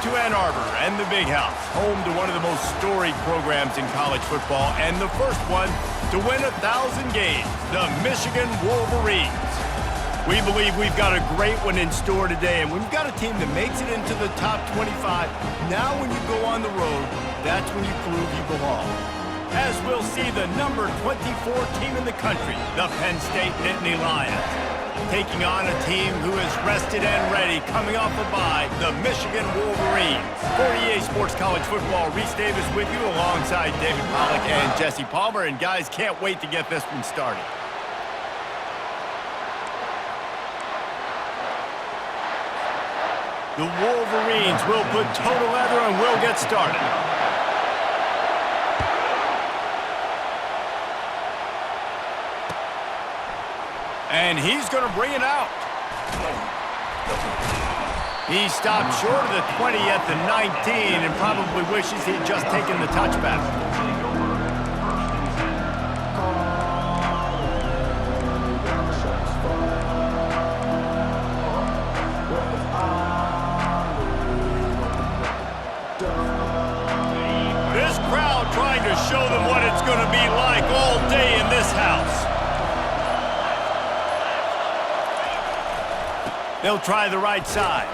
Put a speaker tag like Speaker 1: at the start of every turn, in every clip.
Speaker 1: to Ann Arbor and the Big House, home to one of the most storied programs in college football and the first one to win 1,000 games, the Michigan Wolverines. We believe we've got a great one in store today, and we've got a team that makes it into the top 25. Now when you go on the road, that's when you prove you belong. As we'll see the number 24 team in the country, the Penn State Nittany Lions, taking on a team who is rested and ready, coming off a bye, the Michigan Wolverines. For EA Sports College Football, Reese Davis with you alongside David Pollack and Jesse Palmer. And guys, can't wait to get this one started. The Wolverines will put total leather and we'll get started. And he's going to bring it out. He stopped short of the 20 at the 19 and probably wishes he'd just taken the touchback. This crowd trying to show them what it's going to be like all day in this house. They'll try the right side.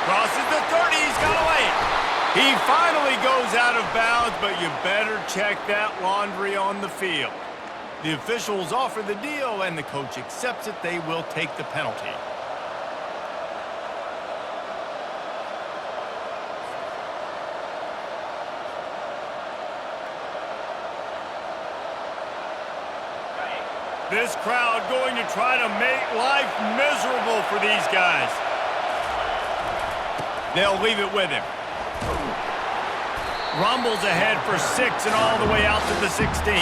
Speaker 1: Crosses the 30, he's got away. He finally goes out of bounds, but you better check that laundry on the field. The officials offer the deal, and the coach accepts it. They will take the penalty. This crowd going to try to make life miserable for these guys. They'll leave it with him. Rumbles ahead for 6 and all the way out to the 16.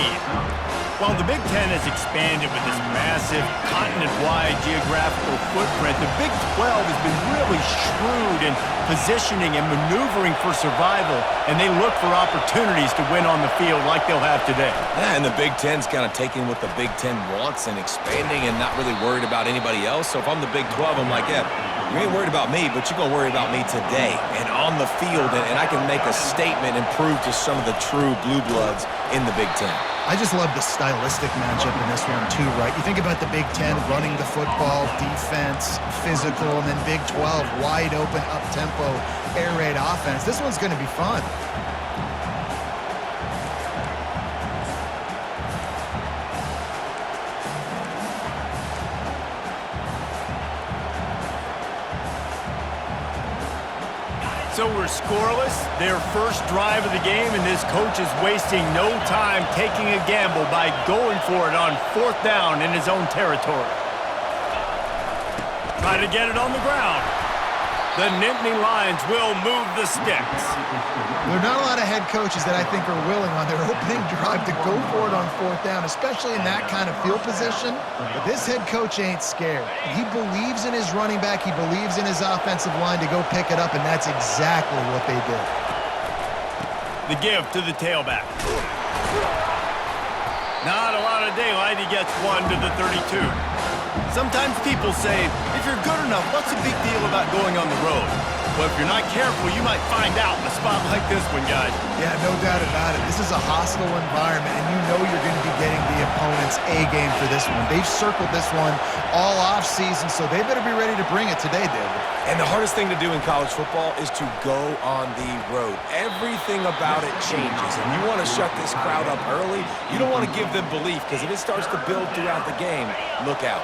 Speaker 1: While the Big Ten has expanded with this massive continent-wide geographical footprint, the Big 12 has been really shrewd in positioning and maneuvering for survival, and they look for opportunities to win on the field like they'll have today.
Speaker 2: Yeah, and the Big Ten's kind of taking what the Big Ten wants and expanding and not really worried about anybody else. So if I'm the Big 12, I'm like, yeah, you ain't worried about me, but you're going to worry about me today and on the field, and I can make a statement and prove to some of the true blue bloods in the Big Ten.
Speaker 3: I just love the stylistic matchup in this one too, right? You think about the Big Ten running the football, defense, physical, and then Big 12, wide open, up-tempo, air raid offense. This one's going to be fun.
Speaker 1: So we're scoreless, their first drive of the game, and this coach is wasting no time taking a gamble by going for it on 4th down in his own territory. Try to get it on the ground. The Nittany Lions will move the sticks.
Speaker 3: There are not a lot of head coaches that I think are willing on their opening drive to go for it on 4th down, especially in that kind of field position. But this head coach ain't scared. He believes in his running back. He believes in his offensive line to go pick it up, and that's exactly what they did.
Speaker 1: The give to the tailback. Not a lot of daylight. He gets one to the 32. Sometimes people say, if you're good enough, what's the big deal about going on the road? Well, if you're not careful, you might find out in a spot like this one, guys.
Speaker 3: Yeah, no doubt about it. This is a hostile environment, and you know you're going to be getting the opponent's A-game for this one. They've circled this one all off-season, so they better be ready to bring it today, David.
Speaker 2: And the hardest thing to do in college football is to go on the road. Everything about it changes, and you want to shut this crowd up early. You don't want to give them belief, because if it starts to build throughout the game, look out.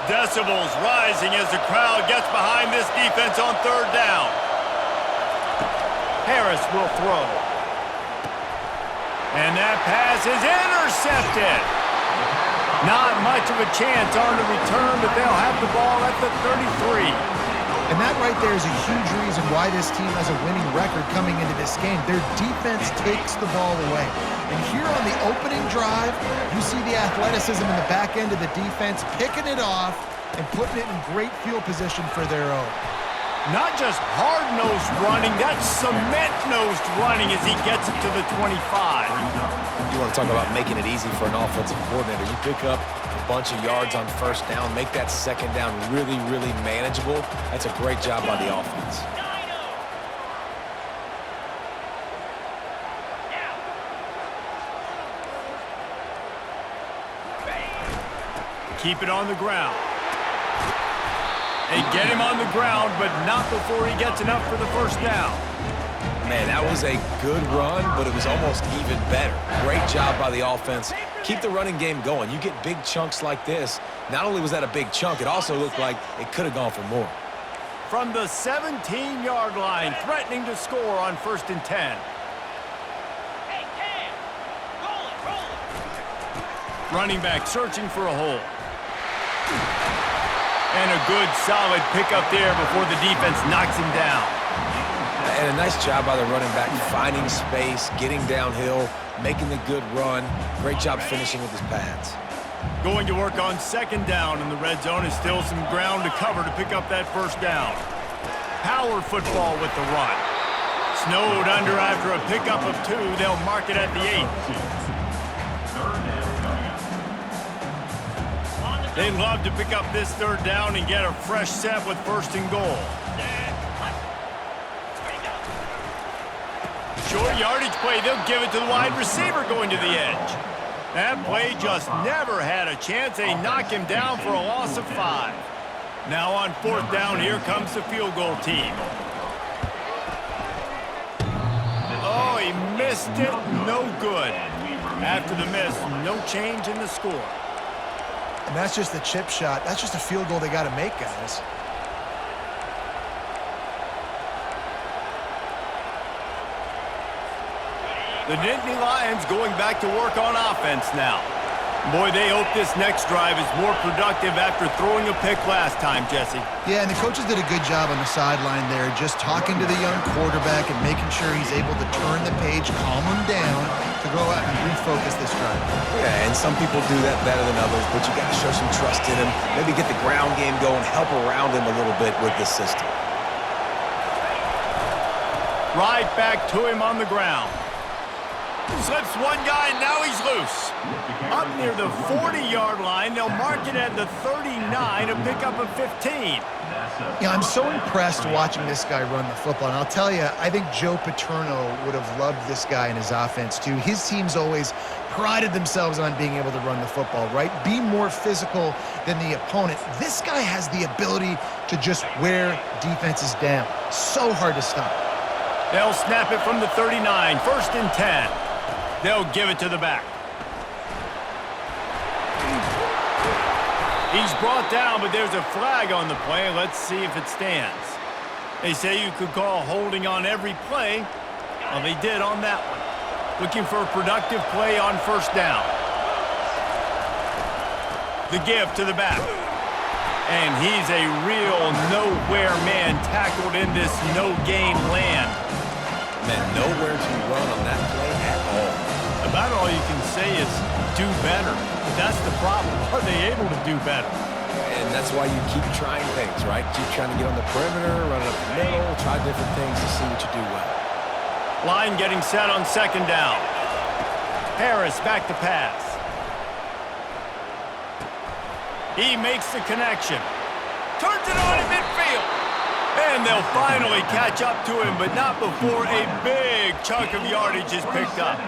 Speaker 1: Decibels rising as the crowd gets behind this defense on 3rd down. Harris will throw. And that pass is intercepted. Not much of a chance on the return, but they'll have the ball at the 33.
Speaker 3: And that right there is a huge reason why this team has a winning record coming into this game. Their defense takes the ball away. And here on the opening drive, you see the athleticism in the back end of the defense, picking it off and putting it in great field position for their own.
Speaker 1: Not just hard-nosed running, that's cement-nosed running as he gets it to the 25.
Speaker 2: You want to talk about making it easy for an offensive coordinator. You pick up bunch of yards on first down, make that second down really, really manageable. That's a great job by the offense.
Speaker 1: Keep it on the ground. They get him on the ground, but not before he gets enough for the first down.
Speaker 2: Man, that was a good run, but it was almost even better. Great job by the offense. Keep the running game going. You get big chunks like this. Not only was that a big chunk, it also looked like it could have gone for more.
Speaker 1: From the 17-yard line, threatening to score on 1st and 10. Running back searching for a hole. And a good, solid pickup there before the defense knocks him down.
Speaker 2: And a nice job by the running back, finding space, getting downhill, making the good run. Great job finishing with his pads.
Speaker 1: Going to work on 2nd down, and the red zone is still some ground to cover to pick up that 1st down. Power football with the run. Snowed under after a pickup of 2. They'll mark it at the 8. They'd love to pick up this 3rd down and get a fresh set with 1st and goal. Short yardage play, they'll give it to the wide receiver going to the edge. That play just never had a chance. They knock him down for a loss of 5. Now on 4th down, here comes the field goal team. Oh, he missed it. No good. After the miss, no change in the score.
Speaker 3: And that's just a chip shot. That's just a field goal they got to make, guys.
Speaker 1: The Nittany Lions going back to work on offense now. Boy, they hope this next drive is more productive after throwing a pick last time, Jesse.
Speaker 3: Yeah, and the coaches did a good job on the sideline there, just talking to the young quarterback and making sure he's able to turn the page, calm him down, to go out and refocus this drive.
Speaker 2: Yeah, and some people do that better than others, but you got to show some trust in him, maybe get the ground game going, help around him a little bit with this system.
Speaker 1: Right back to him on the ground. Slips one guy, and now he's loose. Up near the 40-yard line, they'll mark it at the 39, a pickup of 15.
Speaker 3: Yeah, I'm so impressed watching this guy run the football. And I'll tell you, I think Joe Paterno would have loved this guy in his offense, too. His teams always prided themselves on being able to run the football, right? Be more physical than the opponent. This guy has the ability to just wear defenses down. So hard to stop.
Speaker 1: They'll snap it from the 39, 1st and 10. They'll give it to the back. He's brought down, but there's a flag on the play. Let's see if it stands. They say you could call holding on every play. Well, they did on that one. Looking for a productive play on 1st down. The give to the back. And he's a real nowhere man tackled in this no-gain land.
Speaker 2: Man, nowhere to run on that play at all.
Speaker 1: About all you can say is do better. But that's the problem. Are they able to do better?
Speaker 2: And that's why you keep trying things, right? Keep trying to get on the perimeter, run it up the middle, try different things to see what you do well.
Speaker 1: Line getting set on 2nd down. Harris back to pass. He makes the connection. Turns it on in midfield. And they'll finally catch up to him, but not before a big chunk of yardage is picked up.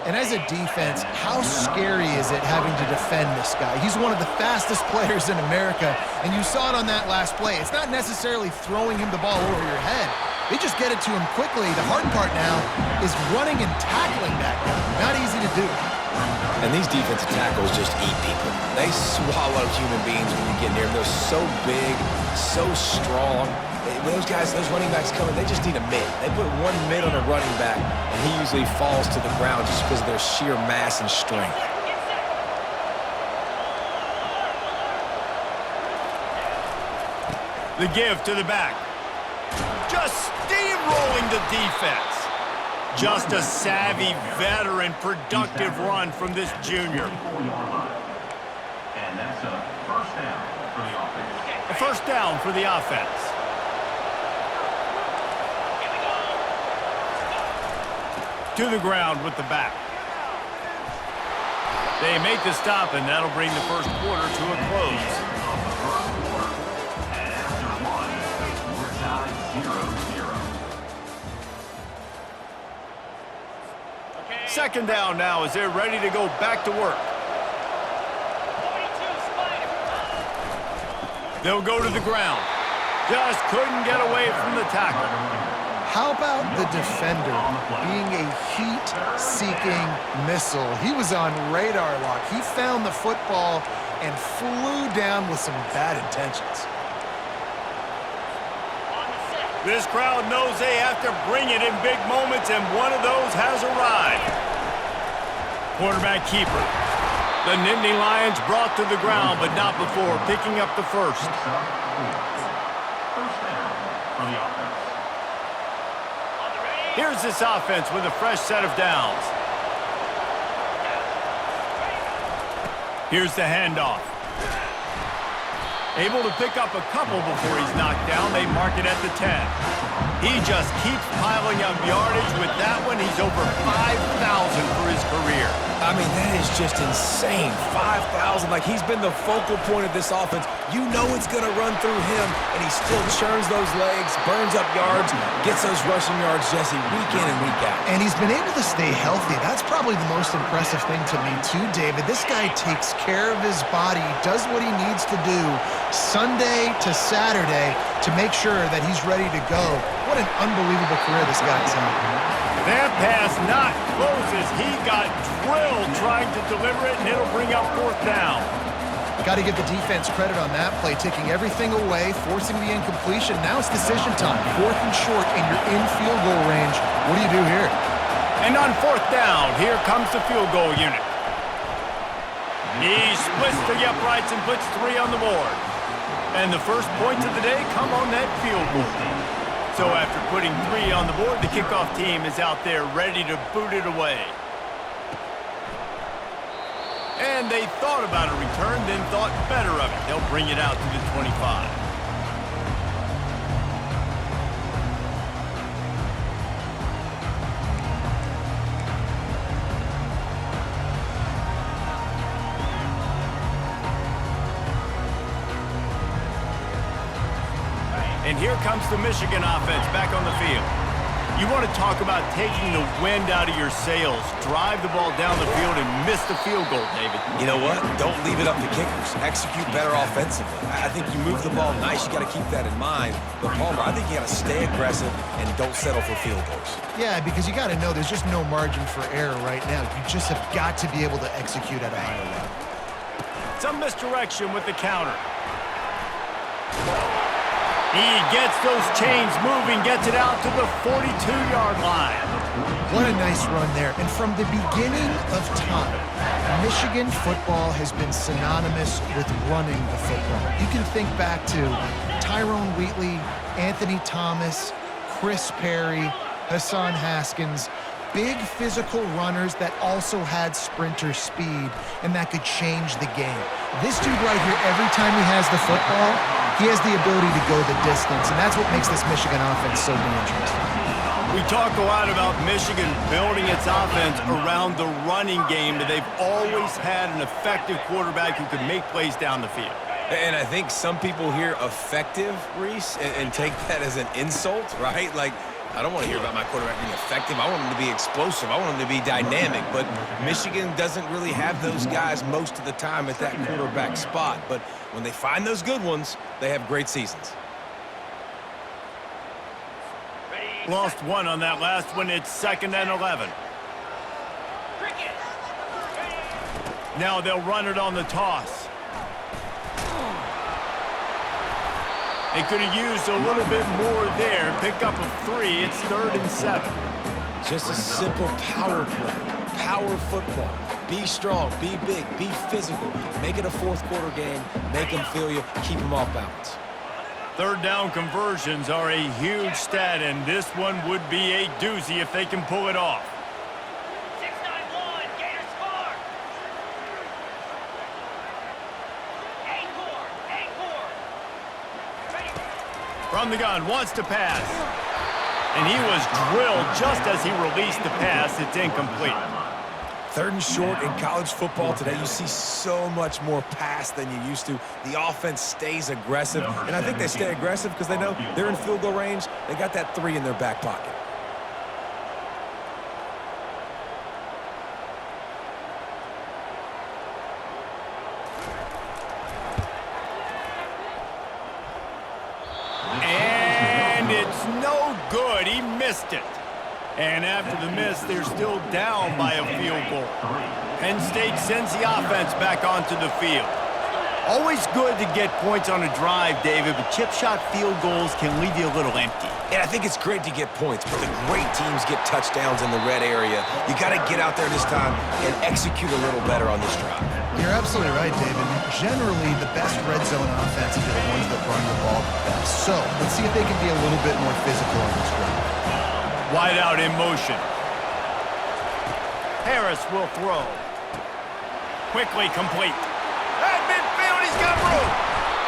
Speaker 3: And as a defense, how scary is it having to defend this guy? He's one of the fastest players in America, and you saw it on that last play. It's not necessarily throwing him the ball over your head. They just get it to him quickly. The hard part now is running and tackling that guy. Not easy to do.
Speaker 2: And these defensive tackles just eat people. They swallow human beings when you get near them. They're so big, so strong. When those guys, those running backs come in, they just need a mid. They put one mid on a running back, and he usually falls to the ground just because of their sheer mass and strength.
Speaker 1: The give to the back. Just steamrolling the defense. Just a savvy, veteran, productive run from this junior.
Speaker 4: And that's a 1st down for the offense.
Speaker 1: A 1st down for the offense. To the ground with the back. They make the stop, and that'll bring the first quarter to a close.
Speaker 4: And after one, we're tied 0-0.
Speaker 1: Second down now as they're ready to go back to work. They'll go to the ground. Just couldn't get away from the tackle.
Speaker 3: How about the defender being a heat-seeking missile? He was on radar lock. He found the football and flew down with some bad intentions.
Speaker 1: This crowd knows they have to bring it in big moments, and one of those has arrived. Quarterback keeper. The Nittany Lions brought to the ground, but not before picking up the first.
Speaker 4: First down for the offense.
Speaker 1: Here's this offense with a fresh set of downs. Here's the handoff. Able to pick up a couple before he's knocked down. They mark it at the 10. He just keeps piling up yardage. With that one, he's over 5,000 for his career.
Speaker 2: I mean, that is just insane. 5,000, like he's been the focal point of this offense. You know it's going to run through him, and he still churns those legs, burns up yards, gets those rushing yards, Jesse, week in and week out.
Speaker 3: And he's been able to stay healthy. That's probably the most impressive thing to me too, David. This guy takes care of his body, does what he needs to do Sunday to Saturday to make sure that he's ready to go. What an unbelievable career this guy's had.
Speaker 1: That pass not close as he got drilled trying to deliver it, and it'll bring up fourth down.
Speaker 3: Got to give the defense credit on that play, taking everything away, forcing the incompletion. Now it's decision time. Fourth and short, and you're in field goal range. What do you do here?
Speaker 1: And on fourth down, here comes the field goal unit. He splits the uprights and puts 3 on the board. And the first points of the day come on that field goal. So after putting 3 on the board, the kickoff team is out there ready to boot it away. And they thought about a return, then thought better of it. They'll bring it out to the 25. And here comes the Michigan offense back on the field. You want to talk about taking the wind out of your sails. Drive the ball down the field and miss the field goal, David.
Speaker 2: You know what? Don't leave it up to kickers. Execute better offensively. I think you move the ball nice. You got to keep that in mind. But, Palmer, I think you got to stay aggressive and don't settle for field goals.
Speaker 3: Yeah, because you got to know there's just no margin for error right now. You just have got to be able to execute at a higher level.
Speaker 1: Some misdirection with the counter. He gets those chains moving, gets it out to the 42-yard line.
Speaker 3: What a nice run there. And from the beginning of time, Michigan football has been synonymous with running the football. You can think back to Tyrone Wheatley, Anthony Thomas, Chris Perry, Hassan Haskins, big physical runners that also had sprinter speed and that could change the game. This dude right here, every time he has the football, he has the ability to go the distance, and that's what makes this Michigan offense so dangerous.
Speaker 1: We talk a lot about Michigan building its offense around the running game, but they've always had an effective quarterback who can make plays down the field.
Speaker 2: And I think some people hear effective, Reese, and take that as an insult, right? Like, I don't want to hear about my quarterback being effective. I want him to be explosive. I want him to be dynamic. But Michigan doesn't really have those guys most of the time at that quarterback spot. But when they find those good ones, they have great seasons.
Speaker 1: Lost 1 on that last one. It's 2nd and 11. Now they'll run it on the toss. They could have used a little bit more there. Pick up a 3. It's 3rd and 7.
Speaker 2: Just a simple power play. Power football. Be strong. Be big. Be physical. Make it a fourth quarter game. Make them feel you. Keep them off balance.
Speaker 1: 3rd down conversions are a huge stat, and this one would be a doozy if they can pull it off.
Speaker 5: 6-9-1, Gators score! 8-4.
Speaker 1: From the gun, wants to pass. And he was drilled just as he released the pass. It's incomplete.
Speaker 2: 3rd and short in college football today, you see so much more pass than you used to. The offense stays aggressive, and I think they stay aggressive because they know they're in field goal range. They got that 3 in their back pocket.
Speaker 1: And it's no good. He missed it. And after the miss, they're still down by a field goal. Penn State sends the offense back onto the field. Always good to get points on a drive, David, but chip shot field goals can leave you a little empty.
Speaker 2: And I think it's great to get points, but the great teams get touchdowns in the red area. You got to get out there this time and execute a little better on this drive.
Speaker 3: You're absolutely right, David. Generally, the best red zone offenses are the ones that run the ball the best. So, let's see if they can be a little bit more physical on this drive.
Speaker 1: Wide out in motion. Harris will throw. Quickly complete. At midfield, he's got room.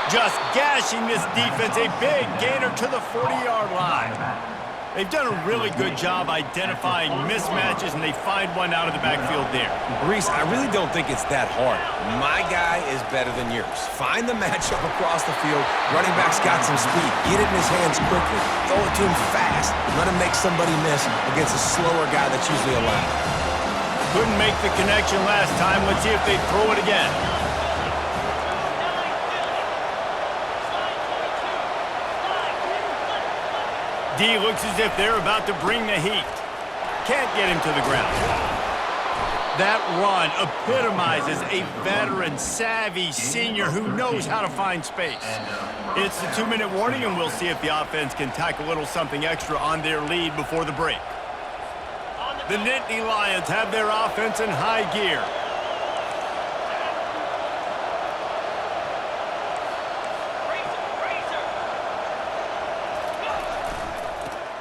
Speaker 1: Just gashing this defense. A big gainer to the 40-yard line. They've done a really good job identifying mismatches, and they find one out of the backfield there.
Speaker 2: Reese, I really don't think it's that hard. My guy is better than yours. Find the matchup across the field. Running back's got some speed. Get it in his hands quickly. Throw it to him fast. Let him make somebody miss against a slower guy that's usually allowed.
Speaker 1: Couldn't make the connection last time. Let's see if they throw it again. D looks as if they're about to bring the heat. Can't get him to the ground. That run epitomizes a veteran, savvy senior who knows how to find space. It's the 2-minute warning, and we'll see if the offense can tack a little something extra on their lead before the break. The Nittany Lions have their offense in high gear.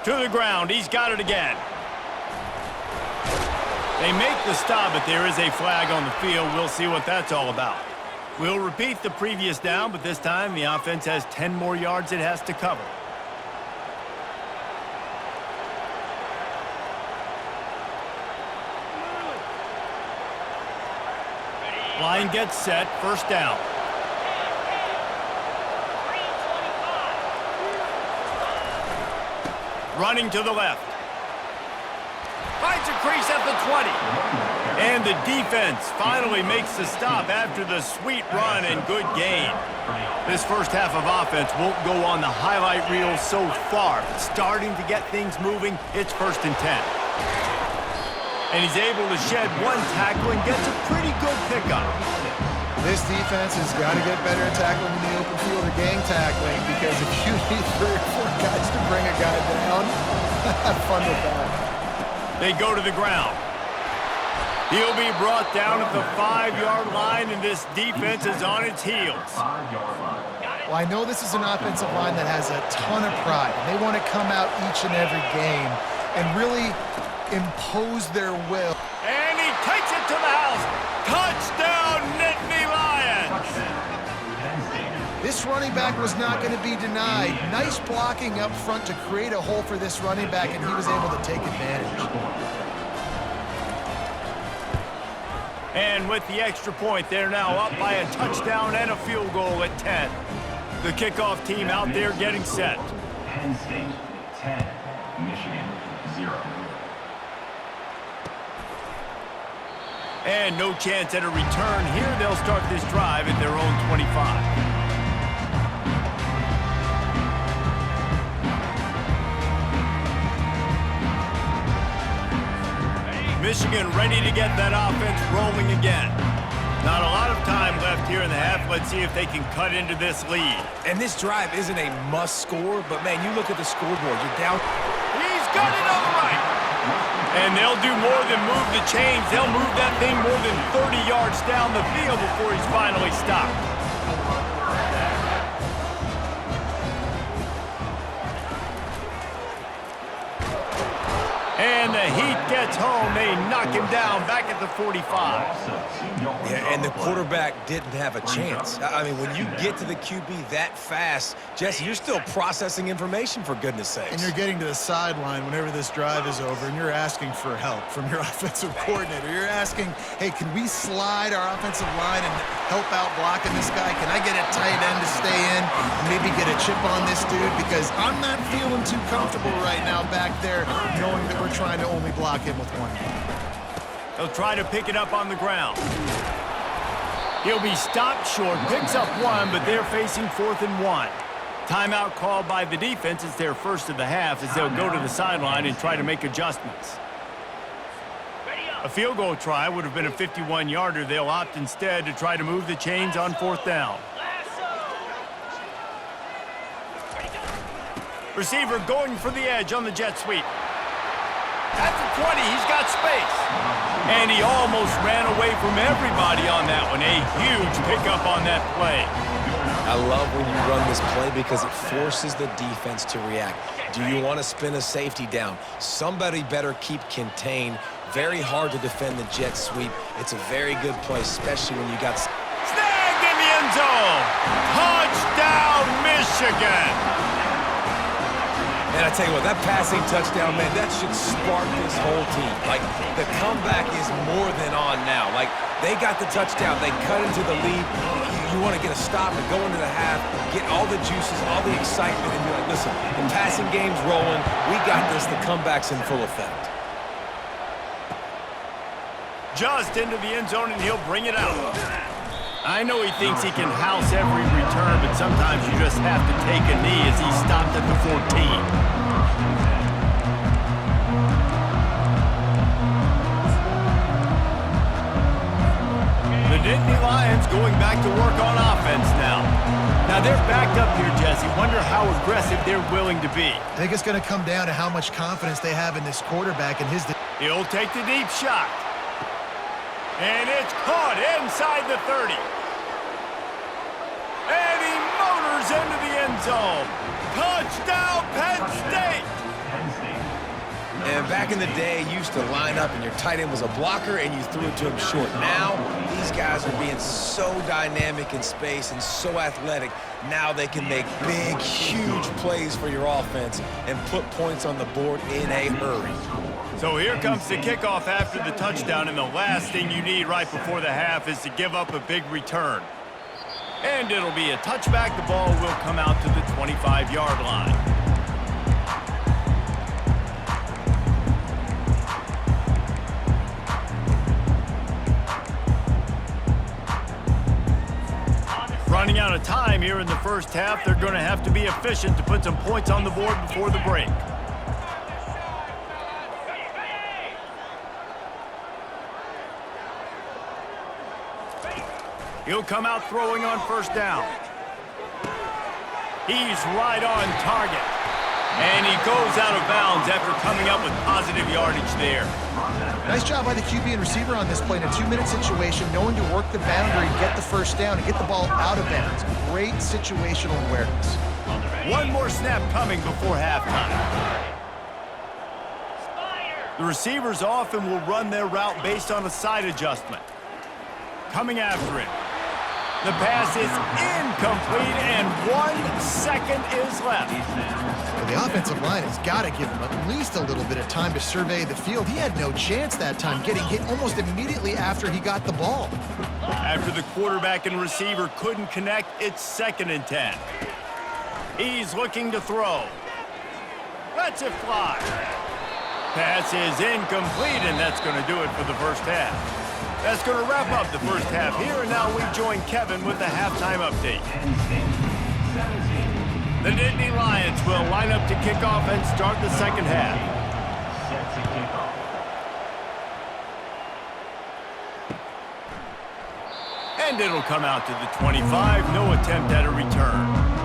Speaker 1: To the ground, he's got it again. They make the stop, but there is a flag on the field. We'll see what that's all about. We'll repeat the previous down, but this time the offense has 10 more yards it has to cover. Line gets set, 1st down. Running to the left. Finds a crease at the 20. And the defense finally makes the stop after the sweet run and good gain. This first half of offense won't go on the highlight reel so far, but starting to get things moving, it's 1st and 10. And he's able to shed one tackle and gets a pretty good pickup.
Speaker 3: This defense has got to get better at tackling in the open field or gang tackling, because if you need 3 or 4 guys to bring a guy down, have fun with that.
Speaker 1: They go to the ground. He'll be brought down at the 5-yard line, and this defense is on its heels.
Speaker 3: Well, I know this is an offensive line that has a ton of pride. They want to come out each and every game and really impose their will.
Speaker 1: And he takes it to the house. Touchdown, Nittany Lions!
Speaker 3: This running back was not going to be denied. Nice blocking up front to create a hole for this running back, and he was able to take advantage.
Speaker 1: And with the extra point, they're now up by a touchdown and a field goal at 10. The kickoff team out there getting set.
Speaker 4: Penn State 10, Michigan 0.
Speaker 1: And no chance at a return here. They'll start this drive at their own 25. Michigan ready to get that offense rolling again. Not a lot of time left here in the half. Let's see if they can cut into this lead.
Speaker 2: And this drive isn't a must score, but man, you look at the scoreboard, you're down.
Speaker 1: He's got it on the right. And they'll do more than move the chains. They'll move that thing more than 30 yards down the field before he's finally stopped. And the heat gets home. They knock him down back at the 45.
Speaker 2: Yeah, and the quarterback didn't have a chance. I mean, when you get to the QB that fast, Jesse, you're still processing information, for goodness sakes.
Speaker 3: And you're getting to the sideline whenever this drive is over, and you're asking for help from your offensive coordinator. You're asking, hey, can we slide our offensive line and help out blocking this guy? Can I get a tight end to stay in and maybe get a chip on this dude? Because I'm not feeling too comfortable right now back there knowing that we're trying to only block him with one guy.
Speaker 1: They'll try to pick it up on the ground. He'll be stopped short, picks up one, but they're facing 4th and 1. Timeout called by the defense. It's their first of the half as they'll go to the sideline and try to make adjustments. A field goal try would have been a 51-yarder. They'll opt instead to try to move the chains on 4th down. Receiver going for the edge on the jet sweep. At the 20, he's got space. And he almost ran away from everybody on that one. A huge pickup on that play.
Speaker 2: I love when you run this play because it forces the defense to react. Do you want to spin a safety down? Somebody better keep contained. Very hard to defend the jet sweep. It's a very good play, especially when you got...
Speaker 1: Snagged in the end zone. Touchdown, Michigan.
Speaker 2: And I tell you what, that passing touchdown, man, that should spark this whole team. Like, the comeback is more than on now. Like, they got the touchdown. They cut into the lead. You want to get a stop and go into the half, get all the juices, all the excitement, and be like, listen, the passing game's rolling. We got this. The comeback's in full effect.
Speaker 1: Just into the end zone, and he'll bring it out. I know he thinks he can house every return, but sometimes you just have to take a knee as he stopped at the 14. The Nittany Lions going back to work on offense now. Now they're backed up here, Jesse. Wonder how aggressive they're willing to be.
Speaker 3: I think it's going to come down to how much confidence they have in this quarterback and his...
Speaker 1: He'll take the deep shot. And it's caught inside the 30. And he motors into the end zone. Touchdown, Penn State!
Speaker 2: And back in the day, you used to line up and your tight end was a blocker and you threw it to him short. Now, these guys are being so dynamic in space and so athletic. Now they can make big, huge plays for your offense and put points on the board in a hurry.
Speaker 1: So here comes the kickoff after the touchdown, and the last thing you need right before the half is to give up a big return. And it'll be a touchback. The ball will come out to the 25-yard line. Running out of time here in the first half. They're going to have to be efficient to put some points on the board before the break. He'll come out throwing on first down. He's right on target. And he goes out of bounds after coming up with positive yardage there.
Speaker 3: Nice job by the QB and receiver on this play in a 2-minute situation, knowing to work the boundary, get the first down, and get the ball out of bounds. Great situational awareness.
Speaker 1: One more snap coming before halftime. The receivers often will run their route based on a side adjustment. Coming after it. The pass is incomplete, and 1 second is left.
Speaker 3: The offensive line has got to give him at least a little bit of time to survey the field. He had no chance that time, getting hit almost immediately after he got the ball.
Speaker 1: After the quarterback and receiver couldn't connect, it's 2nd and 10. He's looking to throw. Lets it fly. Pass is incomplete, and that's going to do it for the first half. That's going to wrap up the first half here, and now we join Kevin with the halftime update. The Nittany Lions will line up to kick off and start the second half. And it'll come out to the 25. No attempt at a return.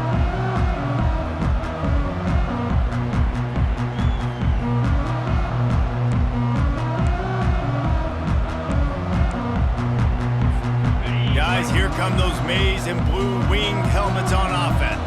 Speaker 1: Guys, here come those maize and blue winged helmets on offense.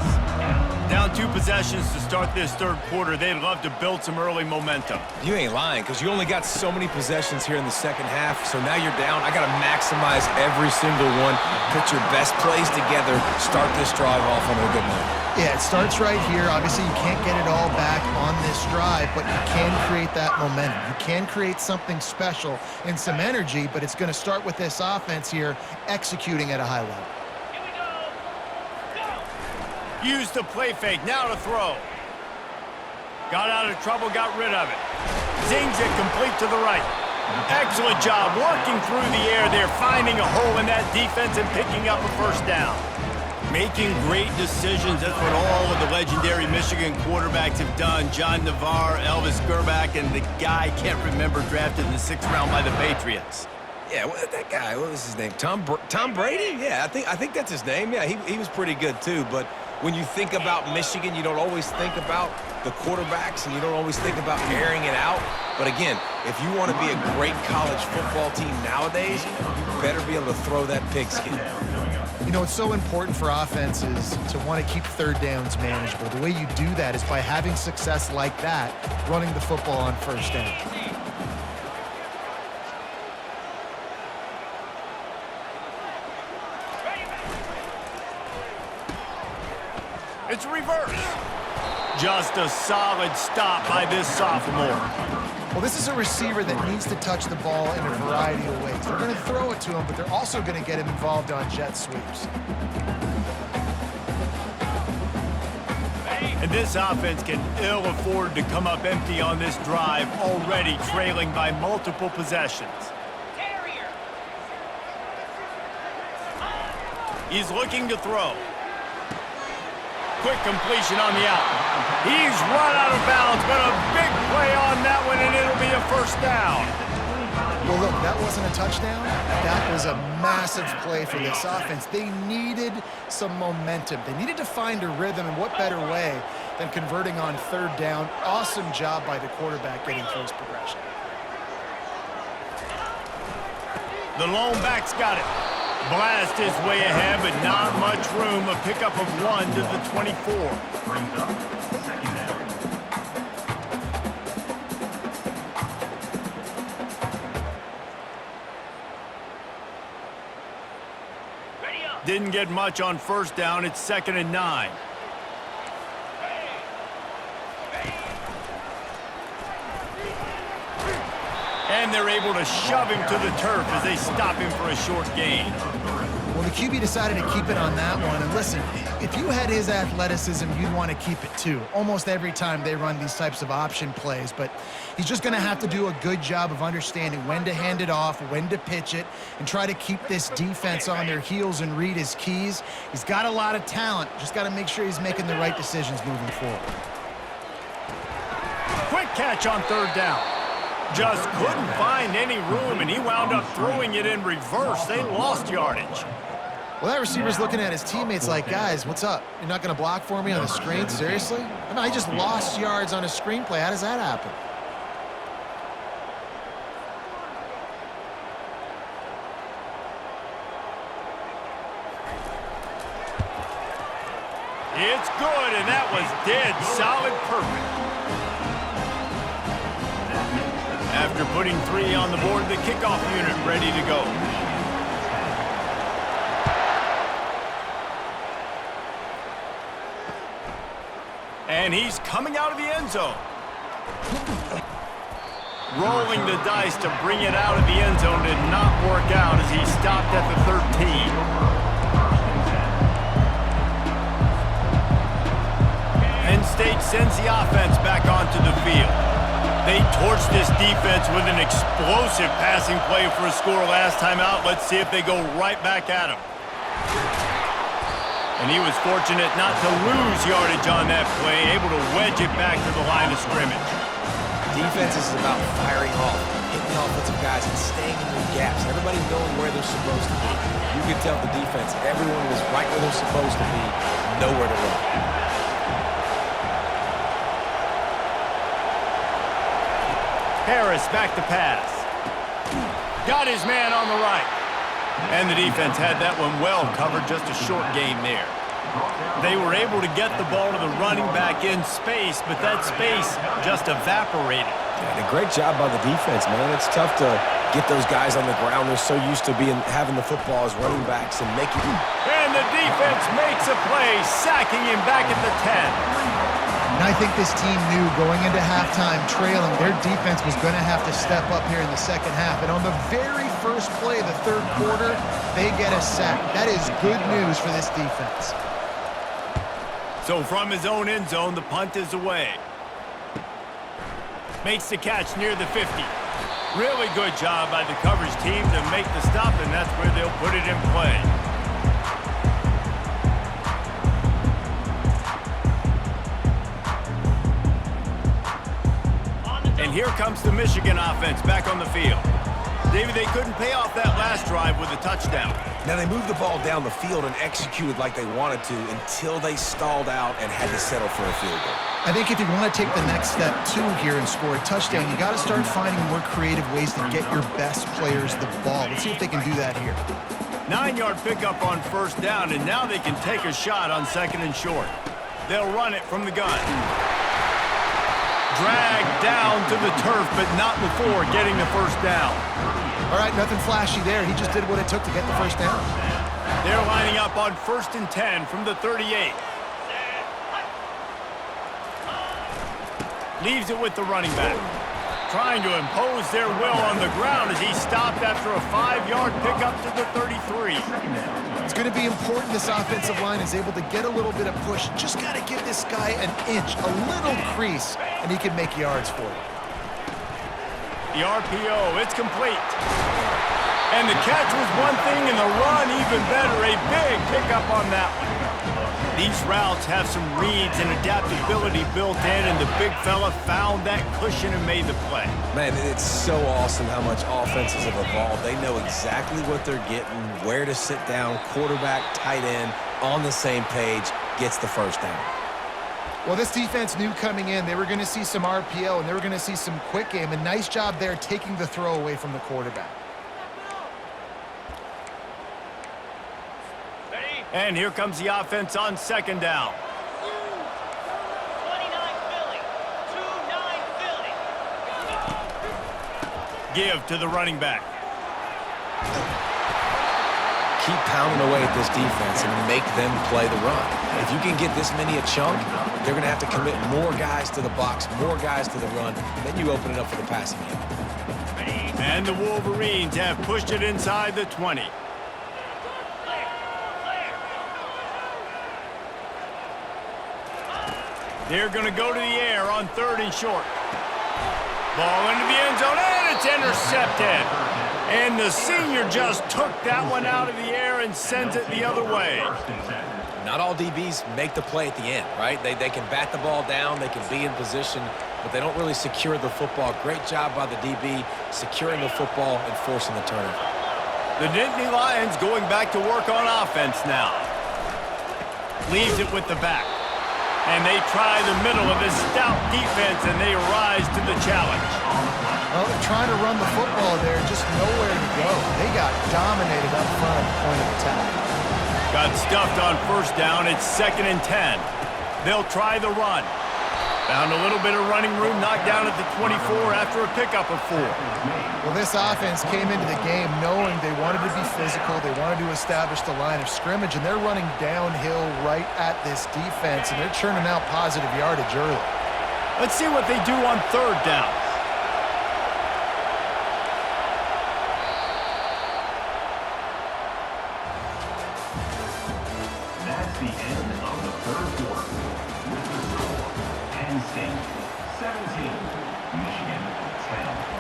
Speaker 1: Down 2 possessions to start this third quarter. They'd love to build some early momentum.
Speaker 2: You ain't lying, because you only got so many possessions here in the second half, so now you're down. I got to maximize every single one, put your best plays together, start this drive off on a good note.
Speaker 3: Yeah, it starts right here. Obviously, you can't get it all back on this drive, but you can create that momentum. You can create something special and some energy, but it's going to start with this offense here executing at a high level.
Speaker 5: Here we go. Go.
Speaker 1: Use the play fake, now to throw. Got out of trouble, got rid of it. Zings it complete to the right. Excellent job working through the air there, finding a hole in that defense and picking up a first down. Making great decisions, that's what all of the legendary Michigan quarterbacks have done. John Navarre, Elvis Gerbach, and the guy, can't remember, drafted in the 6th round by the Patriots.
Speaker 2: Yeah, that guy, what was his name? Tom Brady? Yeah, I think that's his name. Yeah, he was pretty good too, but when you think about Michigan, you don't always think about the quarterbacks, and you don't always think about airing it out. But again, if you want to be a great college football team nowadays, you better be able to throw that pigskin.
Speaker 3: You know, it's so important for offenses to want to keep third downs manageable. The way you do that is by having success like that, running the football on first down.
Speaker 1: It's reverse. Just a solid stop by this sophomore.
Speaker 3: Well, this is a receiver that needs to touch the ball in a variety of ways. They're going to throw it to him, but they're also going to get him involved on jet sweeps.
Speaker 1: And this offense can ill afford to come up empty on this drive, already trailing by multiple possessions.
Speaker 5: Terrier.
Speaker 1: He's looking to throw. Quick completion on the out. He's run out of bounds, but a big play on that one, and it'll be a first down.
Speaker 3: Well, look, that wasn't a touchdown. That was a massive play for this offense. They needed some momentum. They needed to find a rhythm, and what better way than converting on third down. Awesome job by the quarterback getting through his progression.
Speaker 1: The lone back's got it. Blast his way ahead, but not much room. A pickup of 1 to the 24.
Speaker 4: Brings up second down.
Speaker 5: Ready up.
Speaker 1: Didn't get much on first down. It's 2nd and 9. And they're able to shove him to the turf as they stop him for a short gain.
Speaker 3: Well, the QB decided to keep it on that one. And listen, if you had his athleticism, you'd want to keep it too. Almost every time they run these types of option plays. But he's just going to have to do a good job of understanding when to hand it off, when to pitch it, and try to keep this defense on their heels and read his keys. He's got a lot of talent. Just got to make sure he's making the right decisions moving forward.
Speaker 1: Quick catch on third down. Just couldn't find any room, and he wound up throwing it in reverse. They lost yardage.
Speaker 3: Well, that receiver's looking at his teammates like, guys, what's up? You're not going to block for me on the screen? Seriously? I mean, I just lost yards on a screenplay. How does that happen?
Speaker 1: It's good, and that was dead solid perfect. After putting 3 on the board, the kickoff unit ready to go. And he's coming out of the end zone. Rolling the dice to bring it out of the end zone did not work out as he stopped at the 13. Penn State sends the offense back onto the field. They torched this defense with an explosive passing play for a score last time out. Let's see if they go right back at him. And he was fortunate not to lose yardage on that play, able to wedge it back to the line of scrimmage.
Speaker 2: Defense is about firing off, hitting the offensive guys, and staying in their gaps. Everybody knowing where they're supposed to be. You could tell the defense, everyone was right where they're supposed to be, nowhere to run.
Speaker 1: Harris back to pass. Got his man on the right. And the defense had that one well covered, just a short gain there. They were able to get the ball to the running back in space, but that space just evaporated.
Speaker 2: And a great job by the defense, man. It's tough to get those guys on the ground. They're so used to having the football as running backs and making...
Speaker 1: And the defense makes a play, sacking him back at the 10.
Speaker 3: And I think this team knew going into halftime trailing, their defense was going to have to step up here in the second half. And on the very first play of the third quarter, they get a sack. That is good news for this defense.
Speaker 1: So from his own end zone, the punt is away. Makes the catch near the 50. Really good job by the coverage team to make the stop, and that's where they'll put it in play. And here comes the Michigan offense back on the field. David, they couldn't pay off that last drive with a touchdown.
Speaker 2: Now, they moved the ball down the field and executed like they wanted to until they stalled out and had to settle for a field goal.
Speaker 3: I think if you want to take the next step, too, here and score a touchdown, you got to start finding more creative ways to get your best players the ball. Let's see if they can do that here.
Speaker 1: 9-yard pickup on first down, and now they can take a shot on second and short. They'll run it from the gun. Dragged down to the turf, but not before getting the first down.
Speaker 3: All right, nothing flashy there. He just did what it took to get the first down.
Speaker 1: They're lining up on 1st and 10 from the 38. Leaves it with the running back. Trying to impose their will on the ground as he stopped after a 5-yard pickup to the 33.
Speaker 3: It's going to be important this offensive line is able to get a little bit of push. Just got to give this guy an inch, a little crease, and he can make yards for you.
Speaker 1: The RPO, it's complete. And the catch was one thing, and the run even better. A big pickup on that one. These routes have some reads and adaptability built in, and the big fella found that cushion and made the play.
Speaker 2: Man, it's so awesome how much offenses have evolved. They know exactly what they're getting, where to sit down, quarterback, tight end, on the same page, gets the first down.
Speaker 3: Well, this defense knew coming in they were going to see some RPO and they were going to see some quick game. A nice job there taking the throw away from the quarterback.
Speaker 1: And here comes the offense on second down.
Speaker 5: 29 Philly. 2-9 Philly.
Speaker 1: Give to the running back.
Speaker 2: Keep pounding away at this defense and make them play the run. If you can get this many a chunk, they're going to have to commit more guys to the box, more guys to the run. Then you open it up for the passing game.
Speaker 1: And the Wolverines have pushed it inside the 20. They're going to go to the air on 3rd and short. Ball into the end zone, and it's intercepted. And the senior just took that one out of the air and sends it the other way.
Speaker 2: Not all DBs make the play at the end, right? They can bat the ball down, they can be in position, but they don't really secure the football. Great job by the DB securing the football and forcing the turnover.
Speaker 1: The Nittany Lions going back to work on offense now. Leaves it with the back. And they try the middle of this stout defense, and they rise to the challenge.
Speaker 3: Well, they're trying to run the football there, just nowhere to go. They got dominated up front at the point of attack.
Speaker 1: Got stuffed on first down. It's 2nd and 10. They'll try the run. Found a little bit of running room, knocked down at the 24 after a pickup of 4.
Speaker 3: Well, this offense came into the game knowing they wanted to be physical, they wanted to establish the line of scrimmage, and they're running downhill right at this defense, and they're churning out positive yardage early.
Speaker 1: Let's see what they do on 3rd down.
Speaker 4: That's the end of the third quarter. With the score, Penn State 17, Michigan 10.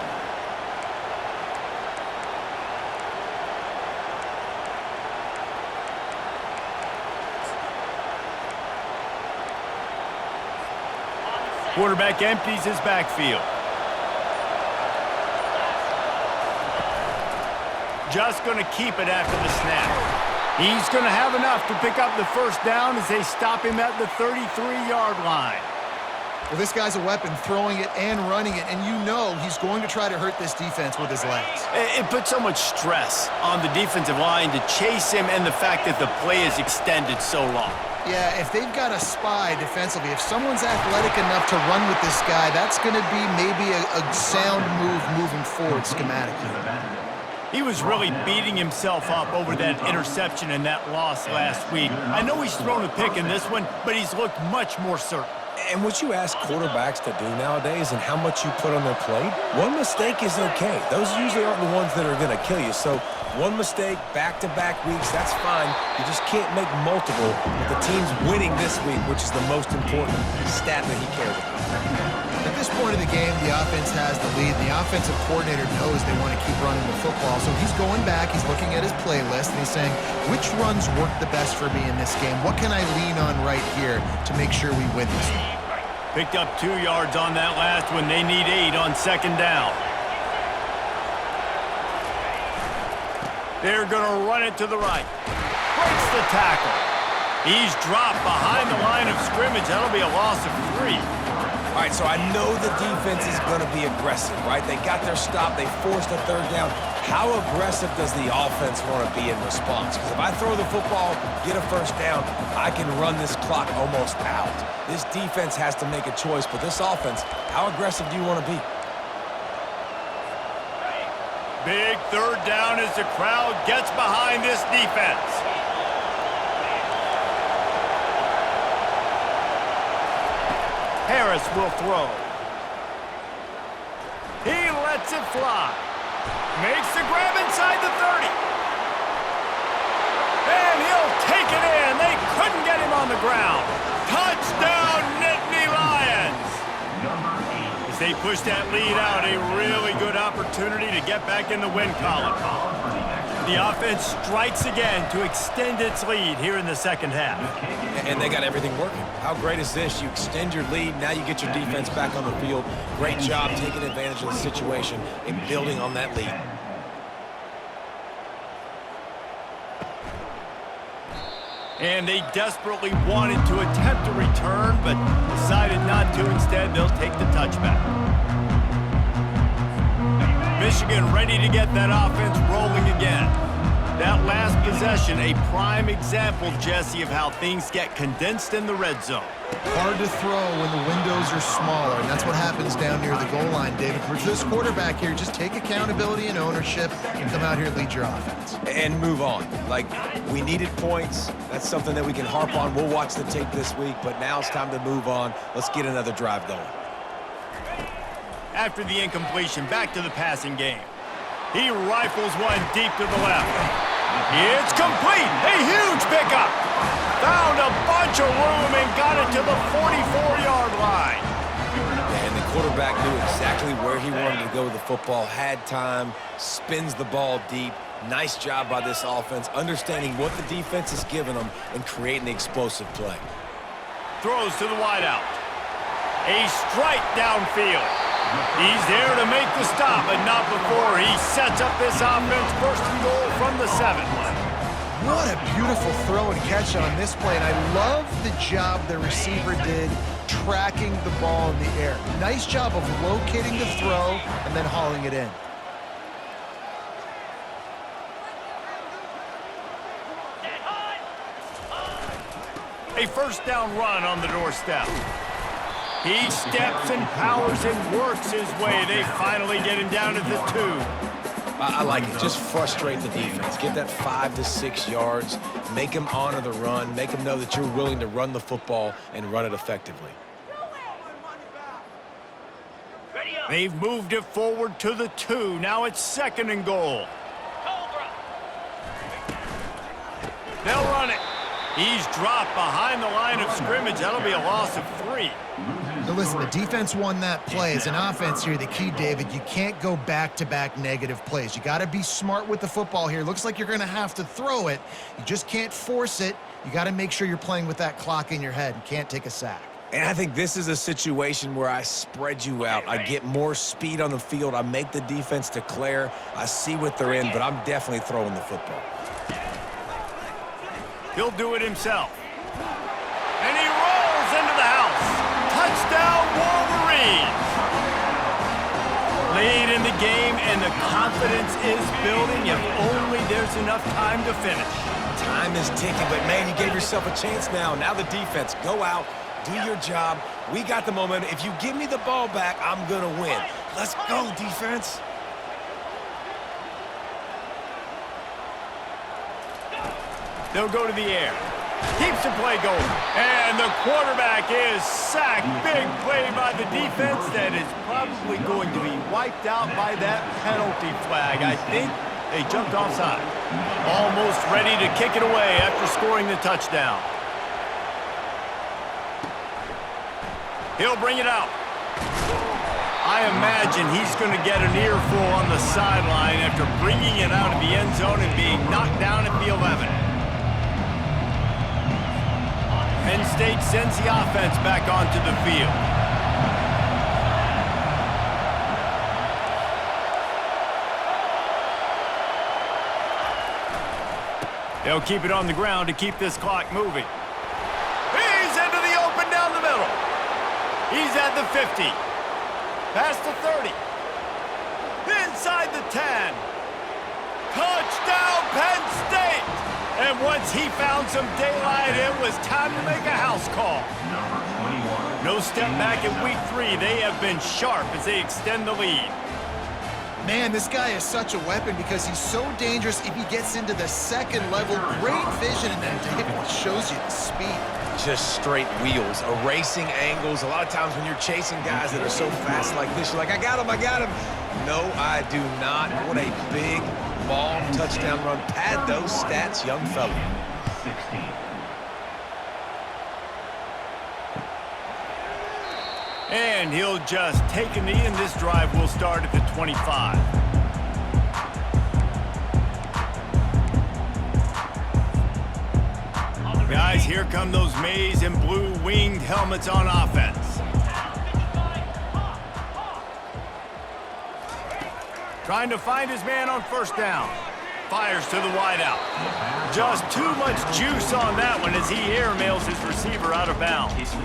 Speaker 1: Quarterback empties his backfield. Just going to keep it after the snap. He's going to have enough to pick up the first down as they stop him at the 33-yard line.
Speaker 3: Well, this guy's a weapon, throwing it and running it, and you know he's going to try to hurt this defense with his legs.
Speaker 1: It puts so much stress on the defensive line to chase him and the fact that the play is extended so long.
Speaker 3: Yeah, if they've got a spy defensively, if someone's athletic enough to run with this guy, that's going to be maybe a sound move moving forward schematically.
Speaker 1: He was really beating himself up over that interception and that loss last week. I know he's thrown a pick in this one, but he's looked much more certain.
Speaker 2: And what you ask quarterbacks to do nowadays and how much you put on their plate, one mistake is okay. Those usually aren't the ones that are going to kill you. So one mistake, back-to-back weeks, that's fine. You just can't make multiple. But the team's winning this week, which is the most important stat that he cares about.
Speaker 3: At this point of the game, the offense has the lead. The offensive coordinator knows they want to keep running the football. So he's going back, he's looking at his playlist, and he's saying, which runs work the best for me in this game? What can I lean on right here to make sure we win this one?
Speaker 1: Picked up 2 yards on that last one. They need 8 on second down. They're going to run it to the right. Breaks the tackle. He's dropped behind the line of scrimmage. That'll be a loss of 3.
Speaker 2: All right, so I know the defense is going to be aggressive, right? They got their stop. They forced a third down. How aggressive does the offense want to be in response? Because if I throw the football, get a first down, I can run this clock almost out. This defense has to make a choice, but this offense, how aggressive do you want to be?
Speaker 1: Big third down as the crowd gets behind this defense. Harris will throw. He lets it fly. Makes the grab inside the 30. And he'll take it in. They couldn't get him on the ground. Touchdown, Nittany Lions. As they push that lead out, a really good opportunity to get back in the win column. The offense strikes again to extend its lead here in the second half.
Speaker 2: And they got everything working. How great is this? You extend your lead, now you get your defense back on the field. Great job taking advantage of the situation and building on that lead.
Speaker 1: And they desperately wanted to attempt a return, but decided not to. Instead, they'll take the touchback. Michigan ready to get that offense rolling again. That last possession, a prime example, Jesse, of how things get condensed in the red zone.
Speaker 3: Hard to throw when the windows are smaller, and that's what happens down near the goal line, David. For this quarterback here, just take accountability and ownership and come out here and lead your offense.
Speaker 2: And move on. Like, we needed points. That's something that we can harp on. We'll watch the tape this week, but now it's time to move on. Let's get another drive going.
Speaker 1: After the incompletion, back to the passing game. He rifles one deep to the left. It's complete. A huge pickup. Found a bunch of room and got it to the 44-yard line.
Speaker 2: And the quarterback knew exactly where he wanted to go with the football, had time, spins the ball deep. Nice job by this offense, understanding what the defense is giving them and creating the explosive play.
Speaker 1: Throws to the wideout. A strike downfield. He's there to make the stop, but not before he sets up this offense. First and goal from the 7.
Speaker 3: What a beautiful throw and catch on this play, and I love the job the receiver did tracking the ball in the air. Nice job of locating the throw and then hauling it in.
Speaker 1: A first down run on the doorstep. He steps and powers and works his way. They finally get him down to the 2.
Speaker 2: I like it. Just frustrate the defense. Get that 5 to 6 yards. Make them honor the run. Make them know that you're willing to run the football and run it effectively.
Speaker 1: They've moved it forward to the 2. Now it's second and goal. They'll run it. He's dropped behind the line of scrimmage. That'll be a loss of 3.
Speaker 3: Now listen, the defense won that play. As an offense here, the key, David, you can't go back-to-back negative plays. You got to be smart with the football here. Looks like you're going to have to throw it. You just can't force it. You got to make sure you're playing with that clock in your head. You can't take a sack.
Speaker 2: And I think this is a situation where I spread you out. I get more speed on the field. I make the defense declare. I see what they're in, but I'm definitely throwing the football.
Speaker 1: He'll do it himself. And he rolls into the house. Touchdown, Wolverines. Late in the game, and the confidence is building if only there's enough time to finish.
Speaker 2: Time is ticking, but man, you gave yourself a chance now. Now the defense, go out, do your job. We got the momentum. If you give me the ball back, I'm going to win. Let's go, defense.
Speaker 1: They'll go to the air. Keeps the play going. And the quarterback is sacked. Big play by the defense that is probably going to be wiped out by that penalty flag. I think they jumped offside. Almost ready to kick it away after scoring the touchdown. He'll bring it out. I imagine he's going to get an earful on the sideline after bringing it out of the end zone and being knocked down at the 11. Penn State sends the offense back onto the field. They'll keep it on the ground to keep this clock moving. He's into the open down the middle. He's at the 50. Past the 30. Inside the 10. Touchdown, Penn State! And once he found some daylight, it was time to make a house call.
Speaker 4: Number 21.
Speaker 1: No step back in week 3. They have been sharp as they extend the lead.
Speaker 3: Man, this guy is such a weapon because he's so dangerous if he gets into the second level. Great vision, and then David shows you the speed.
Speaker 2: Just straight wheels, erasing angles. A lot of times when you're chasing guys that are so fast like this, you're like, I got him, I got him. No, I do not. What a big, long touchdown run. Pad those stats, young fella.
Speaker 4: 16.
Speaker 1: And he'll just take a knee, and this drive will start at the 25. Guys, here come those maize and blue winged helmets on offense. Trying to find his man on first down. Fires to the wideout. Just too much juice on that one as he airmails his receiver out of bounds.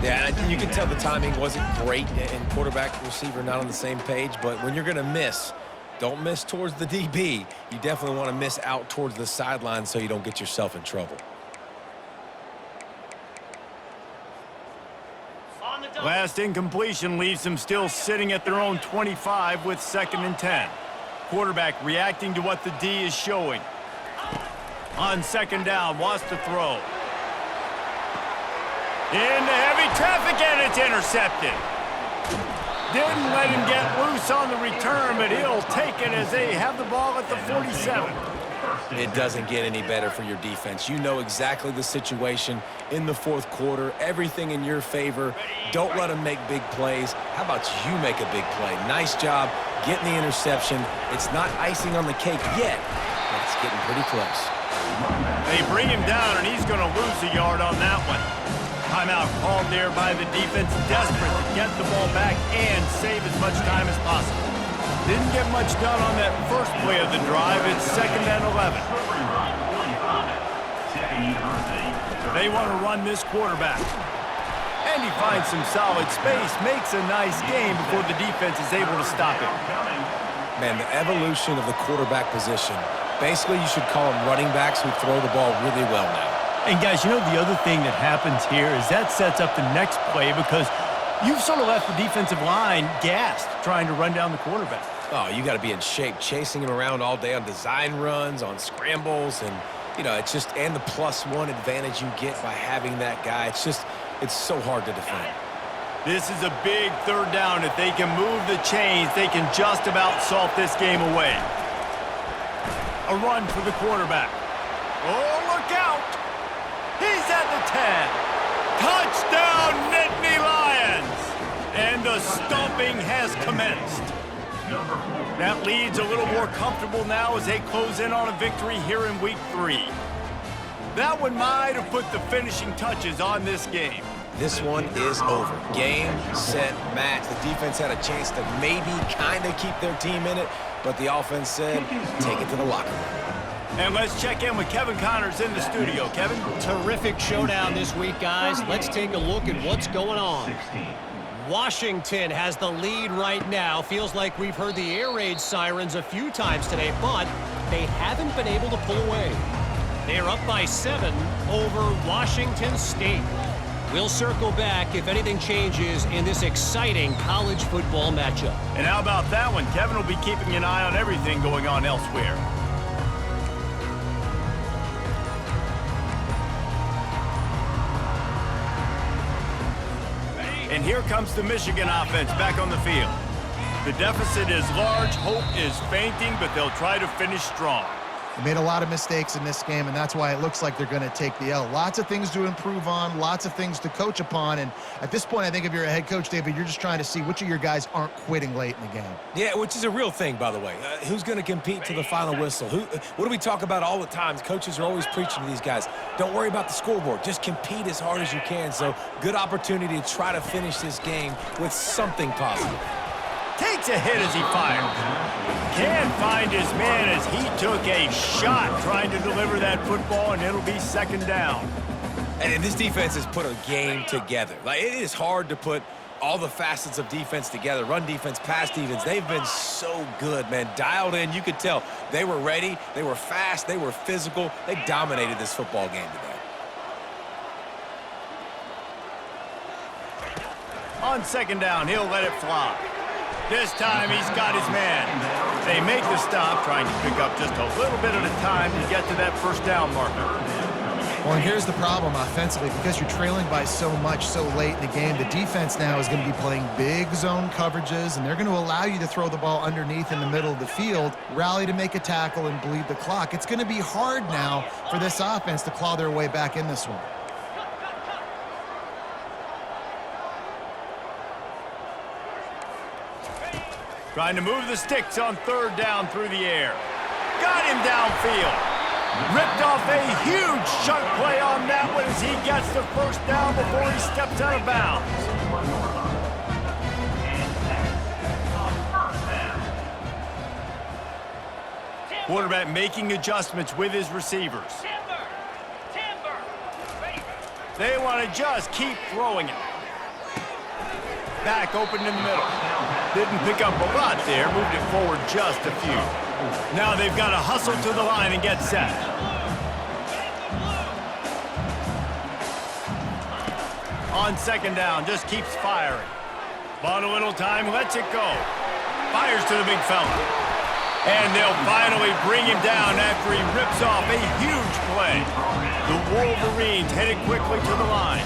Speaker 2: Yeah, and you can tell the timing wasn't great, and quarterback and receiver not on the same page, but when you're going to miss, don't miss towards the DB. You definitely want to miss out towards the sideline so you don't get yourself in trouble.
Speaker 1: Last incompletion leaves them still sitting at their own 25 with 2nd and 10. Quarterback reacting to what the D is showing. On 2nd down, wants to throw. Into heavy traffic, and it's intercepted. Didn't let him get loose on the return, but he'll take it as they have the ball at the 47.
Speaker 2: It doesn't get any better for your defense. You know exactly the situation in the 4th quarter, everything in your favor. Don't let them make big plays. How about you make a big play? Nice job getting the interception. It's not icing on the cake yet, but it's getting pretty close.
Speaker 1: They bring him down, and he's going to lose a yard on that one. Timeout called there by the defense, desperate to get the ball back and save as much time as possible. Didn't get much done on that first play of the drive. It's 2nd and 11. They want to run this quarterback. And he finds some solid space, makes a nice game before the defense is able to stop him.
Speaker 2: Man, the evolution of the quarterback position, basically you should call them running backs who throw the ball really well now.
Speaker 1: And guys, you know the other thing that happens here is that sets up the next play because you've sort of left the defensive line gassed trying to run down the quarterback.
Speaker 2: Oh, you got to be in shape, chasing him around all day on design runs, on scrambles, and, you know, it's just, and the +1 advantage you get by having that guy. It's just, it's so hard to defend.
Speaker 1: This is a big 3rd down. If they can move the chains, they can just about solve this game away. A run for the quarterback. Oh, look out! He's at the 10. Touchdown, Nittany Lions! And the stomping has commenced. That lead's a little more comfortable now as they close in on a victory here in week 3. That one might have put the finishing touches on this game.
Speaker 2: This one is over. Game, set, match. The defense had a chance to maybe kind of keep their team in it, but the offense said, take it to the locker room.
Speaker 1: And let's check in with Kevin Connors in the studio. Kevin?
Speaker 6: Terrific showdown this week, guys. Let's take a look at what's going on. Washington has the lead right now. Feels like we've heard the air raid sirens a few times today, but they haven't been able to pull away. They're up by 7 over Washington State. We'll circle back if anything changes in this exciting college football matchup.
Speaker 1: And how about that one? Kevin will be keeping an eye on everything going on elsewhere. And here comes the Michigan offense back on the field. The deficit is large, hope is fainting, but they'll try to finish strong.
Speaker 3: They made a lot of mistakes in this game, and that's why it looks like they're going to take the L. Lots of things to improve on, lots of things to coach upon, and at this point, I think if you're a head coach, David, you're just trying to see which of your guys aren't quitting late in the game.
Speaker 2: Yeah, which is a real thing, by the way. Who's going to compete to the final whistle? What do we talk about all the time? Coaches are always preaching to these guys. Don't worry about the scoreboard. Just compete as hard as you can. So, good opportunity to try to finish this game with something positive.
Speaker 1: Takes a hit as he fires. Can't find his man as he took a shot trying to deliver that football, and it'll be second down.
Speaker 2: And this defense has put a game together. Like, it is hard to put all the facets of defense together. Run defense, pass defense. They've been so good, man. Dialed in. You could tell they were ready. They were fast. They were physical. They dominated this football game today.
Speaker 1: On second down, he'll let it fly. This time he's got his man. They make the stop, trying to pick up just a little bit at a time to get to that first down marker.
Speaker 3: Well, and here's the problem offensively. Because you're trailing by so much so late in the game, the defense now is going to be playing big zone coverages, and they're going to allow you to throw the ball underneath in the middle of the field, rally to make a tackle, and bleed the clock. It's going to be hard now for this offense to claw their way back in this one.
Speaker 1: Trying to move the sticks on third down through the air. Got him downfield. Ripped off a huge chunk play on that one as he gets the first down before he steps out of bounds. Quarterback making adjustments with his receivers. They want to just keep throwing it. Back open in the middle. Didn't pick up a lot there, moved it forward just a few. Now they've got to hustle to the line and get set. On second down, just keeps firing. Bought a little time, lets it go. Fires to the big fella. And they'll finally bring him down after he rips off a huge play. The Wolverines headed quickly to the line.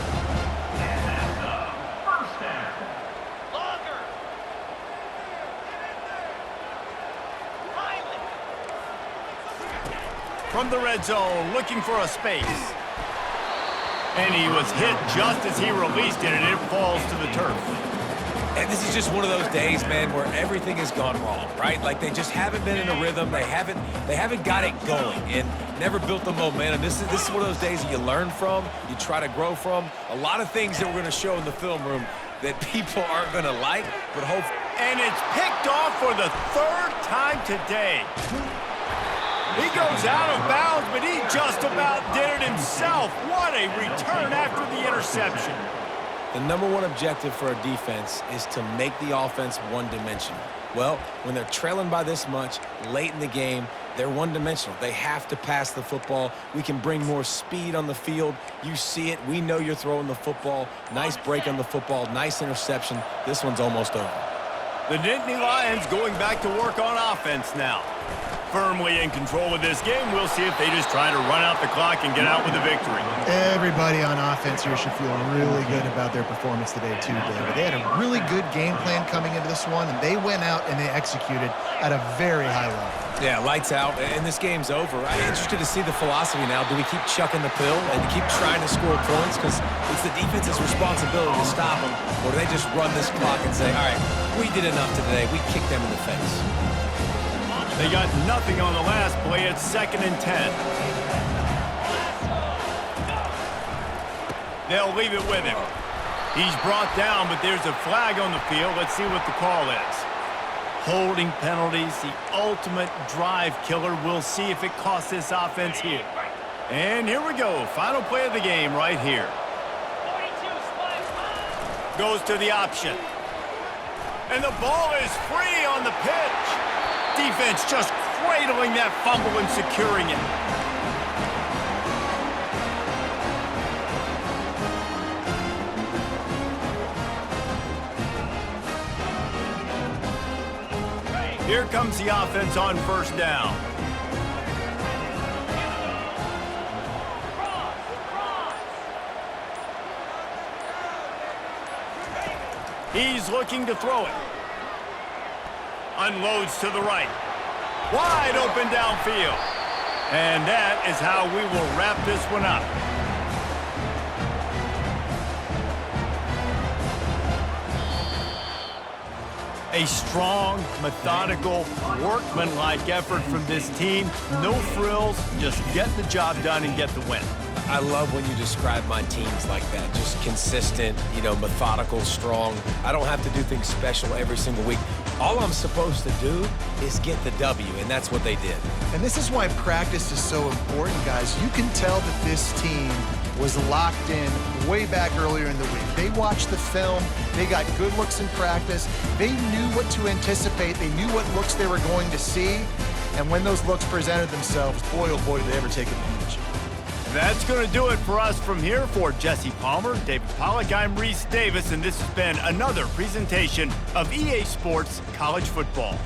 Speaker 1: From the red zone, looking for a space. And he was hit just as he released it, and it falls to the turf.
Speaker 2: And this is just one of those days, man, where everything has gone wrong, right? Like, they just haven't been in a rhythm. They haven't got it going and never built the momentum. This is one of those days that you learn from, you try to grow from. A lot of things that we're going to show in the film room that people aren't going to like, but hope.
Speaker 1: And it's picked off for the third time today. He goes out of bounds, but he just about did it himself. What a return after the interception.
Speaker 2: The number one objective for a defense is to make the offense one-dimensional. Well, when they're trailing by this much, late in the game, they're one-dimensional. They have to pass the football. We can bring more speed on the field. You see it. We know you're throwing the football. Nice break on the football. Nice interception. This one's almost over.
Speaker 1: The Nittany Lions going back to work on offense now. Firmly in control of this game. We'll see if they just try to run out the clock and get out with a victory.
Speaker 3: Everybody on offense here should feel really good about their performance today too, David. They had a really good game plan coming into this one, and they went out and they executed at a very high level.
Speaker 2: Yeah, lights out, and this game's over. I'm interested to see the philosophy now. Do we keep chucking the pill and keep trying to score points? Because it's the defense's responsibility to stop them. Or do they just run this clock and say, all right, we did enough today. We kicked them in the face.
Speaker 1: They got nothing on the last play. It's 2nd and 10. They'll leave it with him. He's brought down, but there's a flag on the field. Let's see what the call is. Holding penalties, the ultimate drive killer. We'll see if it costs this offense here. And here we go. Final play of the game right here. Goes to the option. And the ball is free on the pitch. Defense just cradling that fumble and securing it. Here comes the offense on first down. He's looking to throw it. Unloads to the right. Wide open downfield. And that is how we will wrap this one up. A strong, methodical, workmanlike effort from this team. No frills, just get the job done and get the win.
Speaker 2: I love when you describe my teams like that. Just consistent, methodical, strong. I don't have to do things special every single week. All I'm supposed to do is get the W, and that's what they did.
Speaker 3: And this is why practice is so important, guys. You can tell that this team was locked in way back earlier in the week. They watched the film. They got good looks in practice. They knew what to anticipate. They knew what looks they were going to see. And when those looks presented themselves, boy, oh boy, did they ever take advantage.
Speaker 1: That's going to do it for us from here. For Jesse Palmer, David Pollack, I'm Reese Davis, and this has been another presentation of EA Sports College Football.